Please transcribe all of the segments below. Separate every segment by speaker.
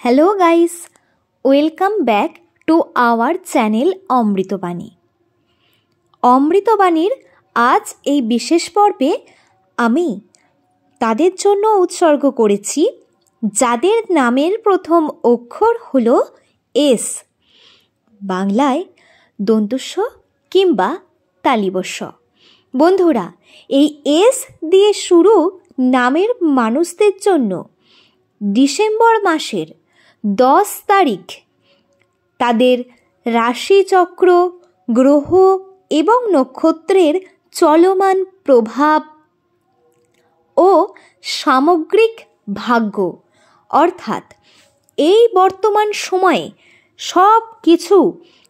Speaker 1: Hello guys, welcome back to our channel Amritabani. অমৃতবাণীর আজ এই বিশেষ পর্বে আমি তাদের জন্য উৎসর্গ করেছি যাদের নামের প্রথম অক্ষর হলো এস, বাংলায় দন্তস্ব কিংবা তালিবস্য। বন্ধুরা, এই এস দিয়ে শুরু নামের মানুষদের জন্য ডিসেম্বর মাসের 10 তারিখ তাদের রাশিচক্র, গ্রহ এবং নক্ষত্রের চলমান প্রভাব ও সামগ্রিক ভাগ্য অর্থাৎ এই বর্তমান সময়ে সব কিছু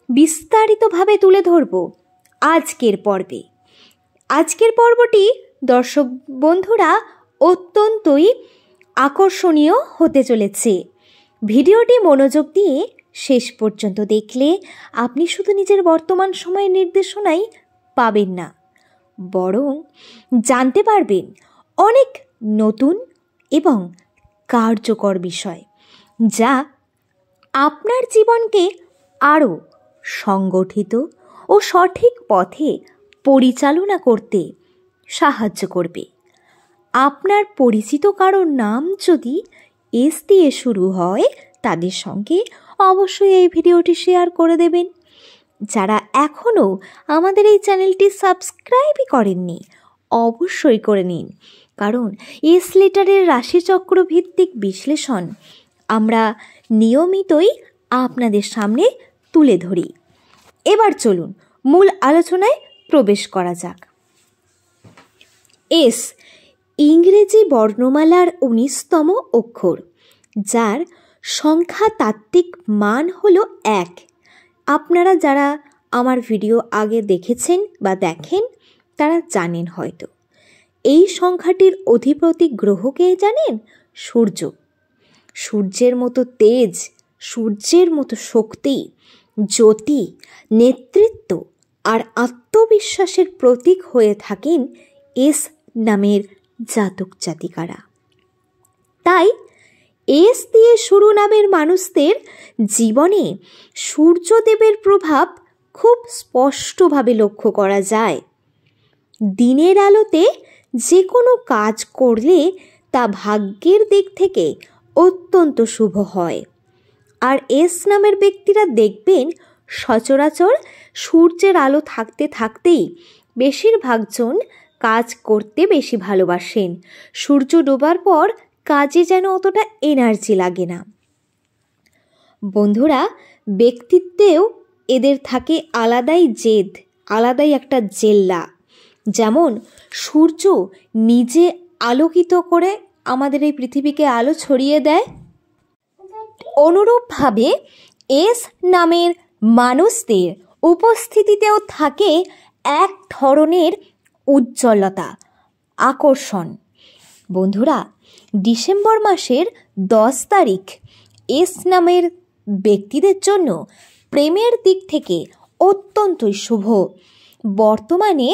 Speaker 1: বিস্তারিতভাবে তুলে ধরব আজকের পর্বে। আজকের পর্বটি দর্শক বন্ধুরা অত্যন্তই আকর্ষণীয় হতে চলেছে। ভিডিওটি মনোযোগ দিয়ে শেষ পর্যন্ত দেখলে আপনি শুধু নিজের বর্তমান সময়ের নির্দেশনাই পাবেন না, বরং জানতে পারবেন অনেক নতুন এবং কার্যকর বিষয়, যা আপনার জীবনকে আরও সংগঠিত ও সঠিক পথে পরিচালনা করতে সাহায্য করবে। আপনার পরিচিত কারোর নাম যদি এস দিয়ে শুরু হয়, তাদের সঙ্গে অবশ্যই এই ভিডিওটি শেয়ার করে দেবেন। যারা এখনও আমাদের এই চ্যানেলটি সাবস্ক্রাইবই করেননি, অবশ্যই করে নিন, কারণ এস লেটারের রাশিচক্র ভিত্তিক বিশ্লেষণ আমরা নিয়মিতই আপনাদের সামনে তুলে ধরি। এবার চলুন মূল আলোচনায় প্রবেশ করা যাক। এস ইংরেজি বর্ণমালার 19তম অক্ষর, যার সংখ্যাতাত্ত্বিক মান হলো 1। আপনারা যারা আমার ভিডিও আগে দেখেছেন বা দেখেন তারা জানেন হয়তো। এই সংখ্যাটির অধিপতি গ্রহকে জানেন? সূর্য। সূর্যের মতো তেজ, সূর্যের মতো শক্তি, জ্যোতি, নেতৃত্ব আর আত্মবিশ্বাসের প্রতীক হয়ে থাকেন এস নামের জাতক জাতিকারা। তাই এস দিয়ে শুরু নামের মানুষদের জীবনে সূর্যদেবের প্রভাব খুব স্পষ্টভাবে লক্ষ্য করা যায়। দিনের আলোতে যে কোনো কাজ করলে তা ভাগ্যের দিক থেকে অত্যন্ত শুভ হয়। আর এস নামের ব্যক্তিরা দেখবেন সচরাচর সূর্যের আলো থাকতে থাকতেই বেশিরভাগজন কাজ করতে বেশি ভালোবাসেন। সূর্য ডোবার পর কাজে যেন অতটা এনার্জি লাগে না। বন্ধুরা, ব্যক্তিত্বেও এদের থাকে আলাদাই জেদ, আলাদাই একটা জেল্লা। যেমন সূর্য নিজে আলোকিত করে আমাদের এই পৃথিবীকে আলো ছড়িয়ে দেয়, অনুরূপভাবে এস নামের মানুষদের উপস্থিতিতেও থাকে এক ধরনের উজ্জ্বলতা, আকর্ষণ। বন্ধুরা, ডিসেম্বর মাসের 10 তারিখ এস নামের ব্যক্তিদের জন্য প্রেমের দিক থেকে অত্যন্তই শুভ। বর্তমানে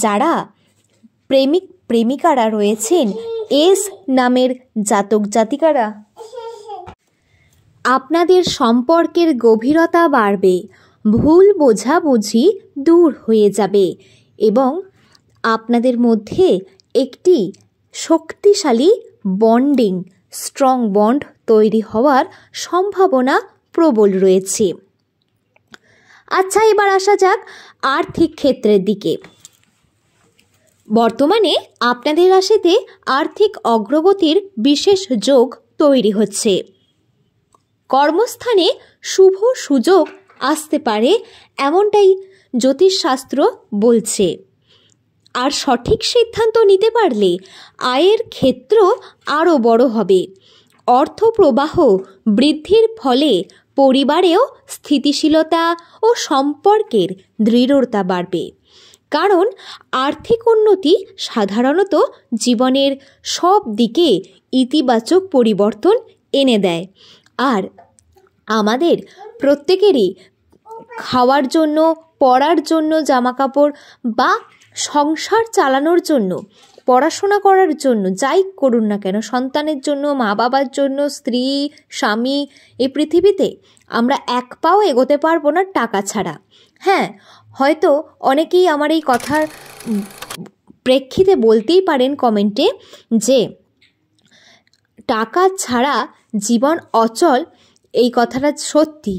Speaker 1: যারা প্রেমিকারা রয়েছেন এস নামের জাতক জাতিকারা, আপনাদের সম্পর্কের গভীরতা বাড়বে, ভুল বোঝাবুঝি দূর হয়ে যাবে এবং আপনাদের মধ্যে একটি শক্তিশালী বন্ডিং, স্ট্রং বন্ড তৈরি হওয়ার সম্ভাবনা প্রবল রয়েছে। আচ্ছা, এবার আসা যাক আর্থিক ক্ষেত্রের দিকে। বর্তমানে আপনাদের রাশিতে আর্থিক অগ্রগতির বিশেষ যোগ তৈরি হচ্ছে। কর্মস্থানে শুভ সুযোগ আসতে পারে, এমনটাই জ্যোতিষশাস্ত্র বলছে। আর সঠিক সিদ্ধান্ত নিতে পারলে আয়ের ক্ষেত্র আরও বড় হবে। অর্থ প্রবাহ বৃদ্ধির ফলে পরিবারেও স্থিতিশীলতা ও সম্পর্কের দৃঢ়তা বাড়বে, কারণ আর্থিক উন্নতি সাধারণত জীবনের সব দিকে ইতিবাচক পরিবর্তন এনে দেয়। আর আমাদের প্রত্যেকেরই খাওয়ার জন্য, পড়ার জন্য, জামাকাপড় বা সংসার চালানোর জন্য পড়াশোনা করার জন্য যাই করুন না কেন, সন্তানের জন্য, মা বাবার জন্য, স্ত্রী, স্বামী, এই পৃথিবীতে আমরা এক পাও এগোতে পারবো না টাকা ছাড়া। হ্যাঁ, হয়তো অনেকেই আমার এই কথার প্রেক্ষিতে বলতেই পারেন কমেন্টে যে টাকা ছাড়া জীবন অচল, এই কথাটা সত্যি।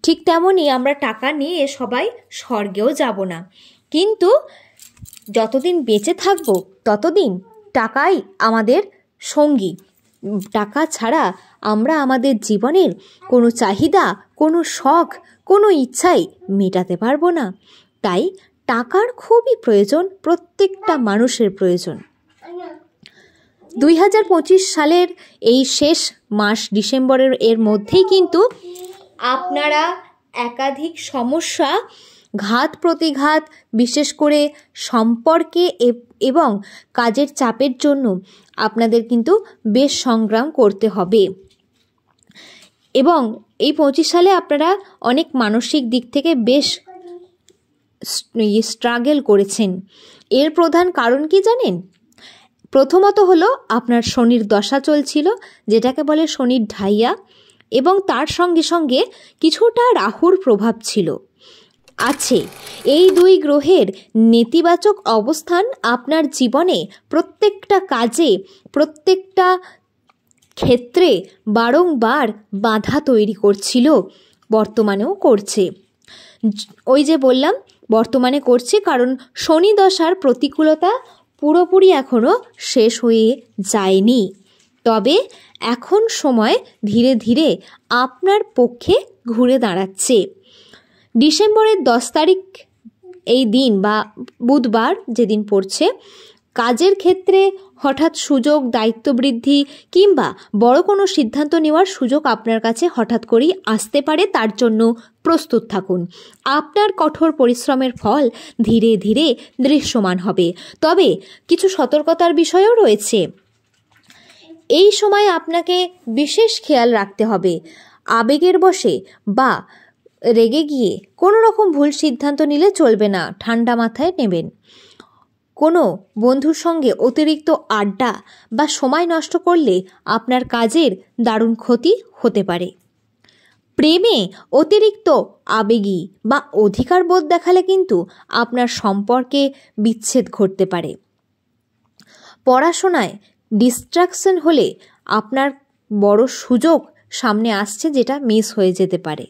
Speaker 1: ঠিক তেমনই আমরা টাকা নিয়ে সবাই স্বর্গেও যাব না, কিন্তু যতদিন বেঁচে থাকব ততদিন টাকাই আমাদের সঙ্গী। টাকা ছাড়া আমরা আমাদের জীবনের কোনো চাহিদা, কোনো শখ, কোনো ইচ্ছাই মেটাতে পারবো না। তাই টাকার খুবই প্রয়োজন, প্রত্যেকটা মানুষের প্রয়োজন। 2025 সালের এই শেষ মাস ডিসেম্বরের এর মধ্যেই কিন্তু আপনারা একাধিক সমস্যা, ঘাত প্রতিঘাত, বিশেষ করে সম্পর্কে এবং কাজের চাপের জন্য আপনাদের কিন্তু বেশ সংগ্রাম করতে হবে। এবং এই 25 সালে আপনারা অনেক মানসিক দিক থেকে বেশ স্ট্রাগল করেছেন। এর প্রধান কারণ কি জানেন? প্রথমত হলো আপনার শনির দশা চলছিল, যেটাকে বলে শনির ঢাইয়া, এবং তার সঙ্গে সঙ্গে কিছুটা রাহুর প্রভাব ছিল আছে। এই দুই গ্রহের নেতিবাচক অবস্থান আপনার জীবনে প্রত্যেকটা কাজে, প্রত্যেকটা ক্ষেত্রে বারংবার বাধা তৈরি করছিল, বর্তমানেও করছে। ওই যে বললাম বর্তমানে করছে, কারণ শনি দশার প্রতিকূলতা পুরোপুরি এখনও শেষ হয়ে যায়নি। তবে এখন সময় ধীরে ধীরে আপনার পক্ষে ঘুরে দাঁড়াচ্ছে। ডিসেম্বরের 10 তারিখ এই দিন বা বুধবার যেদিন পড়ছে, কাজের ক্ষেত্রে হঠাৎ সুযোগ, দায়িত্ব বৃদ্ধি কিংবা বড় কোনো সিদ্ধান্ত নেওয়ার সুযোগ আপনার কাছে হঠাৎ করেই আসতে পারে। তার জন্য প্রস্তুত থাকুন। আপনার কঠোর পরিশ্রমের ফল ধীরে ধীরে দৃশ্যমান হবে। তবে কিছু সতর্কতার বিষয়ও রয়েছে। এই সময় আপনাকে বিশেষ খেয়াল রাখতে হবে। আবেগের বশে বা রেগে গিয়ে কোনো রকম ভুল সিদ্ধান্ত নিলে চলবে না, ঠান্ডা মাথায় নেবেন। কোনো বন্ধুর সঙ্গে অতিরিক্ত আড্ডা বা সময় নষ্ট করলে আপনার কাজের দারুণ ক্ষতি হতে পারে। প্রেমে অতিরিক্ত আবেগী বা অধিকার বোধ দেখালে কিন্তু আপনার সম্পর্কে বিচ্ছেদ ঘটতে পারে। পড়াশোনায় ডিস্ট্রাকশন হলে আপনার বড় সুযোগ সামনে আসছে, যেটা মিস হয়ে যেতে পারে।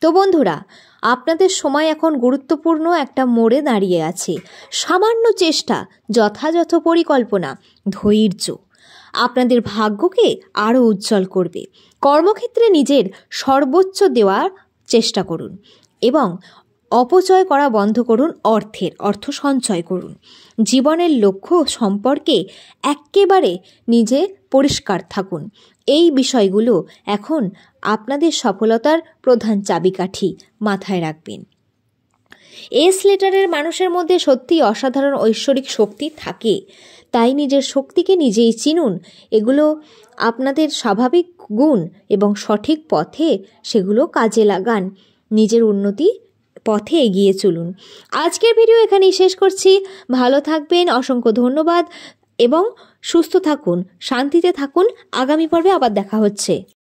Speaker 1: তো বন্ধুরা, আপনাদের সময় এখন গুরুত্বপূর্ণ একটা মোড়ে দাঁড়িয়ে আছে। সামান্য চেষ্টা, যথাযথ পরিকল্পনা, ধৈর্য আপনাদের ভাগ্যকে আরও উজ্জ্বল করবে। কর্মক্ষেত্রে নিজের সর্বোচ্চ দেওয়ার চেষ্টা করুন এবং অপচয় করা বন্ধ করুন। অর্থ সঞ্চয় করুন। জীবনের লক্ষ্য সম্পর্কে একেবারে নিজে পরিষ্কার থাকুন। এই বিষয়গুলো এখন আপনাদের সফলতার প্রধান চাবিকাঠি, মাথায় রাখবেন। এস লেটারের মানুষের মধ্যে সত্যি অসাধারণ ঐশ্বরিক শক্তি থাকে, তাই নিজের শক্তিকে নিজেই চিনুন। এগুলো আপনাদের স্বাভাবিক গুণ এবং সঠিক পথে সেগুলো কাজে লাগান। নিজের উন্নতি পথে এগিয়ে চলুন। আজকের ভিডিও এখানেই শেষ করছি। ভালো থাকবেন, অসংখ্য ধন্যবাদ এবং সুস্থ থাকুন, শান্তিতে থাকুন। আগামী পর্বে আবার দেখা হচ্ছে।